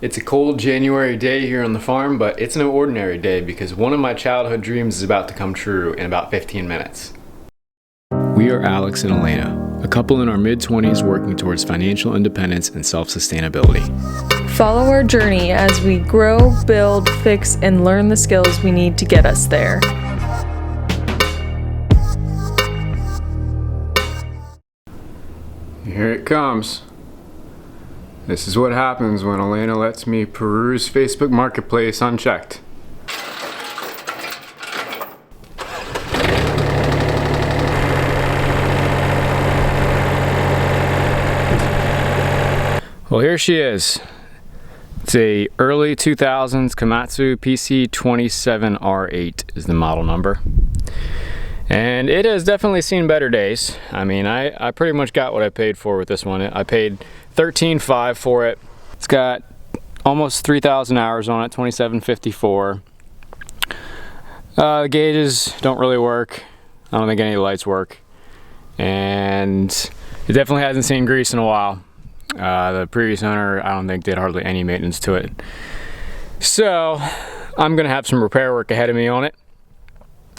It's a cold January day here on the farm, but it's no ordinary day because one of my childhood dreams is about to come true in about 15 minutes. We are Alex and Elena, a couple in our mid-20s working towards financial independence and self-sustainability. Follow our journey as we grow, build, fix, and learn the skills we need to get us there. Here it comes. This is what happens when Elena lets me peruse Facebook Marketplace unchecked. Well, here she is. It's a early 2000s Komatsu PC27 R-8 is the model number. And it has definitely seen better days. I mean, I pretty much got what I paid for with this one. I paid $13,500 for it. It's got almost 3,000 hours on it, 2754. The gauges don't really work. I don't think any lights work. And it definitely hasn't seen grease in a while. The previous owner, I don't think did hardly any maintenance to it. So I'm gonna have some repair work ahead of me on it.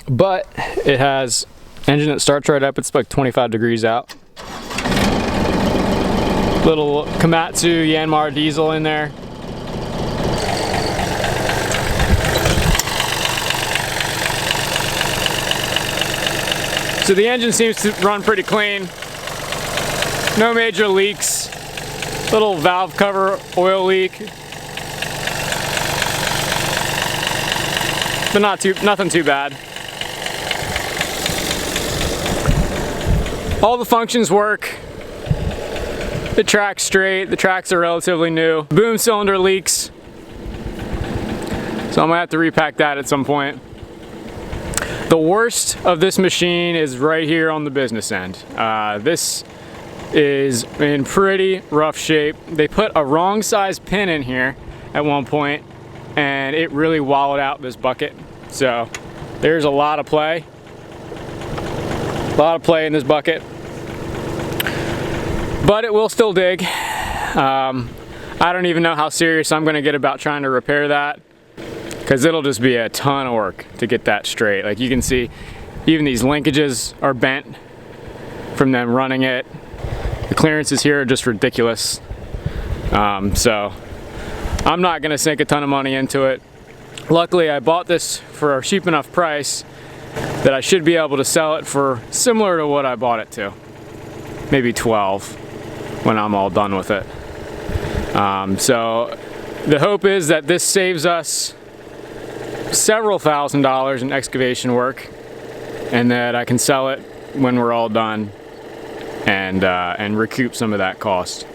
But it has engine that starts right up. It's like 25 degrees out. Little Komatsu Yanmar diesel in there. So the engine seems to run pretty clean. No major leaks. Little valve cover oil leak. But nothing too bad. All the functions work. The track's straight, the tracks are relatively new. Boom cylinder leaks. So I'm gonna have to repack that at some point. The worst of this machine is right here on the business end. This is in pretty rough shape. They put a wrong size pin in here at one point and it really wallowed out this bucket. So there's a lot of play. A lot of play in this bucket, but it will still dig. I don't even know how serious I'm gonna get about trying to repair that, because it'll just be a ton of work to get that straight. Like you can see, even these linkages are bent from them running it. The clearances here are just ridiculous. So I'm not gonna sink a ton of money into it. Luckily, I bought this for a cheap enough price that I should be able to sell it for similar to what I bought it to. Maybe 12 when I'm all done with it. So the hope is that this saves us several $1,000s in excavation work and that I can sell it when we're all done and recoup some of that cost.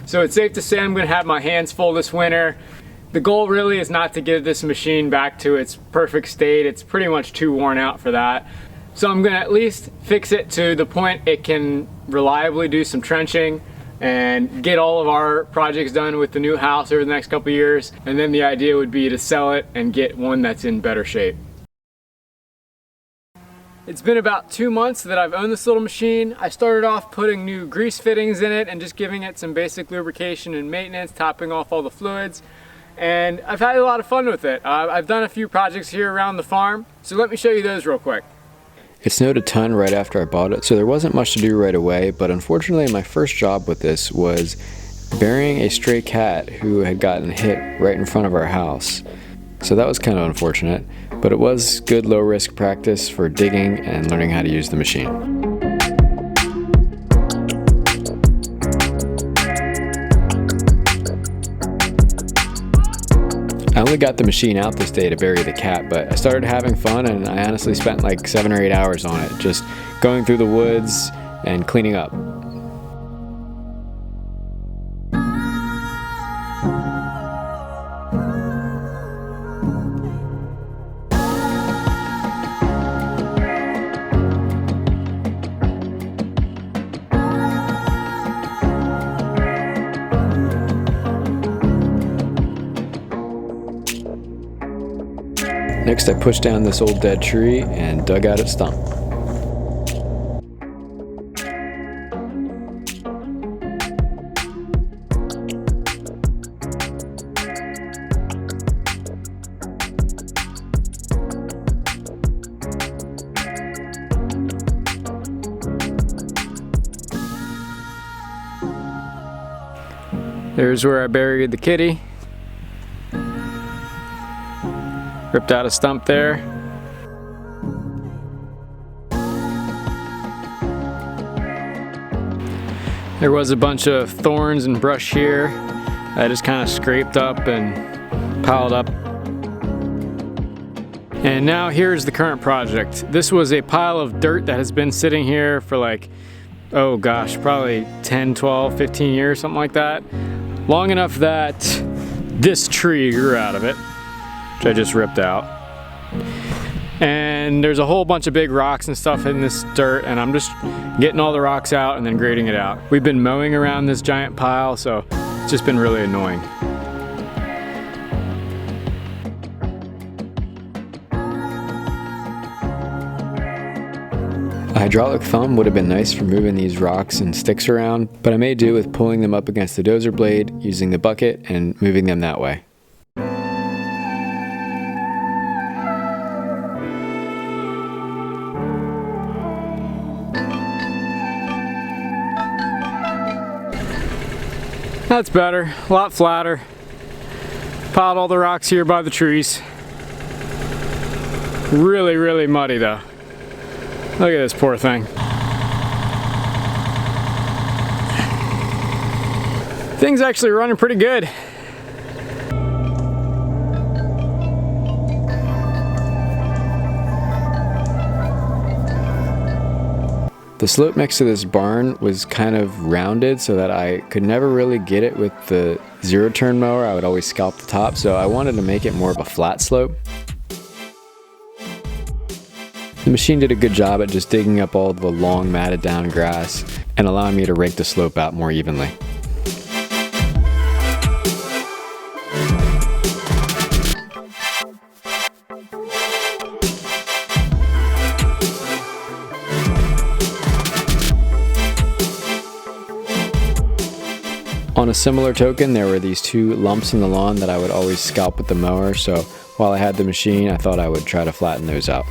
So it's safe to say I'm gonna have my hands full this winter. The goal really is not to get this machine back to its perfect state. It's pretty much too worn out for that. So I'm gonna at least fix it to the point it can reliably do some trenching and get all of our projects done with the new house over the next couple of years. And then the idea would be to sell it and get one that's in better shape. It's been about 2 months that I've owned this little machine. I started off putting new grease fittings in it and just giving it some basic lubrication and maintenance, topping off all the fluids. And I've had a lot of fun with it. I've done a few projects here around the farm, so let me show you those real quick. It snowed a ton right after I bought it, so there wasn't much to do right away, but unfortunately my first job with this was burying a stray cat who had gotten hit right in front of our house. So that was kind of unfortunate, but it was good low-risk practice for digging and learning how to use the machine. I only got the machine out this day to bury the cat, but I started having fun and I honestly spent like 7 or 8 hours on it, just going through the woods and cleaning up. Next I pushed down this old dead tree and dug out its stump. There's where I buried the kitty. Ripped out a stump there. There was a bunch of thorns and brush here. I just kind of scraped up and piled up. And now here's the current project. This was a pile of dirt that has been sitting here for like, oh gosh, probably 10, 12, 15 years, something like that. Long enough that this tree grew out of it, which I just ripped out. And there's a whole bunch of big rocks and stuff in this dirt, and I'm just getting all the rocks out and then grading it out. We've been mowing around this giant pile, so it's just been really annoying. A hydraulic thumb would have been nice for moving these rocks and sticks around, but I made do with pulling them up against the dozer blade, using the bucket, and moving them that way. That's better, a lot flatter. Piled all the rocks here by the trees. Really, really muddy though. Look at this poor thing. Thing's actually running pretty good. The slope next to this barn was kind of rounded so that I could never really get it with the zero-turn mower. I would always scalp the top, so I wanted to make it more of a flat slope. The machine did a good job at just digging up all the long matted down grass and allowing me to rake the slope out more evenly. On a similar token, there were these two lumps in the lawn that I would always scalp with the mower, so while I had the machine, I thought I would try to flatten those out.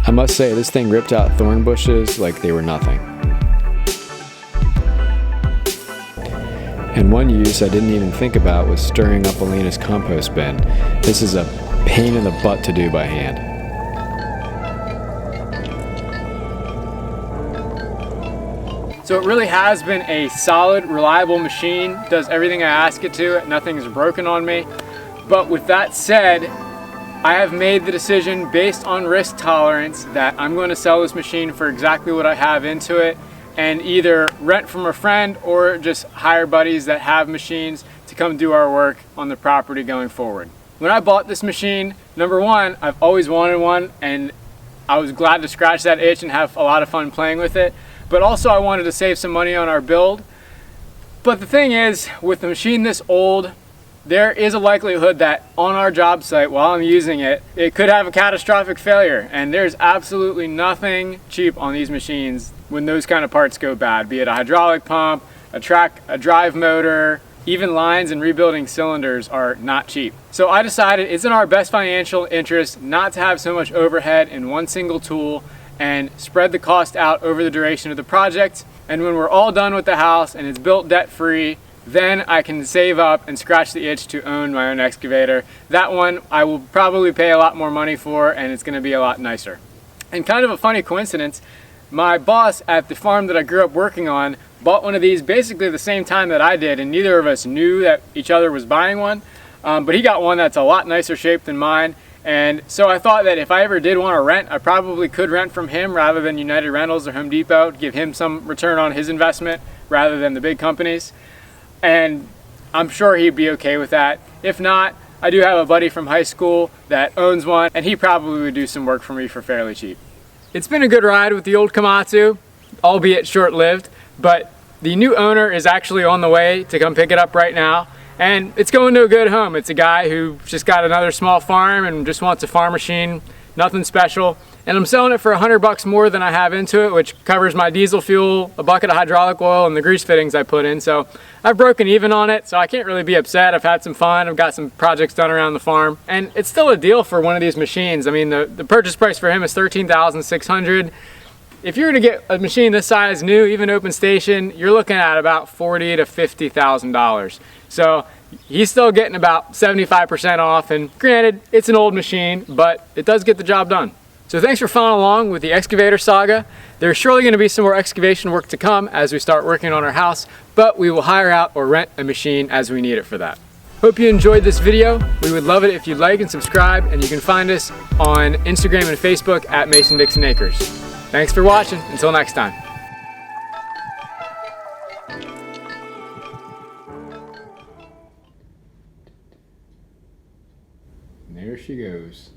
I must say, this thing ripped out thorn bushes like they were nothing. And one use I didn't even think about was stirring up Elena's compost bin. This is a pain in the butt to do by hand. So it really has been a solid, reliable machine. Does everything I ask it to. Nothing's broken on me. But with that said, I have made the decision based on risk tolerance that I'm going to sell this machine for exactly what I have into it and either rent from a friend or just hire buddies that have machines to come do our work on the property going forward. When I bought this machine, number one, I've always wanted one and I was glad to scratch that itch and have a lot of fun playing with it. But also I wanted to save some money on our build. But the thing is, with the machine this old, there is a likelihood that on our job site while I'm using it, it could have a catastrophic failure. And there's absolutely nothing cheap on these machines when those kind of parts go bad, be it a hydraulic pump, a drive motor, even lines and rebuilding cylinders are not cheap. So I decided it's in our best financial interest not to have so much overhead in one single tool and spread the cost out over the duration of the project. And when we're all done with the house and it's built debt-free, then I can save up and scratch the itch to own my own excavator. That one I will probably pay a lot more money for and it's gonna be a lot nicer. And kind of a funny coincidence, my boss at the farm that I grew up working on bought one of these basically the same time that I did, and neither of us knew that each other was buying one, but he got one that's a lot nicer shape than mine, And so I thought that if I ever did want to rent, I probably could rent from him rather than United Rentals or Home Depot, give him some return on his investment rather than the big companies. And I'm sure he'd be okay with that. If not, I do have a buddy from high school that owns one, and he probably would do some work for me for fairly cheap. It's been a good ride with the old Komatsu, albeit short-lived, but the new owner is actually on the way to come pick it up right now. And it's going to a good home. It's a guy who just got another small farm and just wants a farm machine, nothing special. And I'm selling it for $100 more than I have into it, which covers my diesel fuel, a bucket of hydraulic oil, and the grease fittings I put in. So I've broken even on it, so I can't really be upset. I've had some fun. I've got some projects done around the farm. And it's still a deal for one of these machines. I mean, the purchase price for him is $13,600. If you're to get a machine this size new, even open station, you're looking at about $40,000 to $50,000. So he's still getting about 75% off, and granted, it's an old machine, but it does get the job done. So thanks for following along with the excavator saga. There's surely going to be some more excavation work to come as we start working on our house, but we will hire out or rent a machine as we need it for that. Hope you enjoyed this video. We would love it if you'd like and subscribe, and you can find us on Instagram and Facebook at Mason Dixon Acres. Thanks for watching. Until next time. There she goes.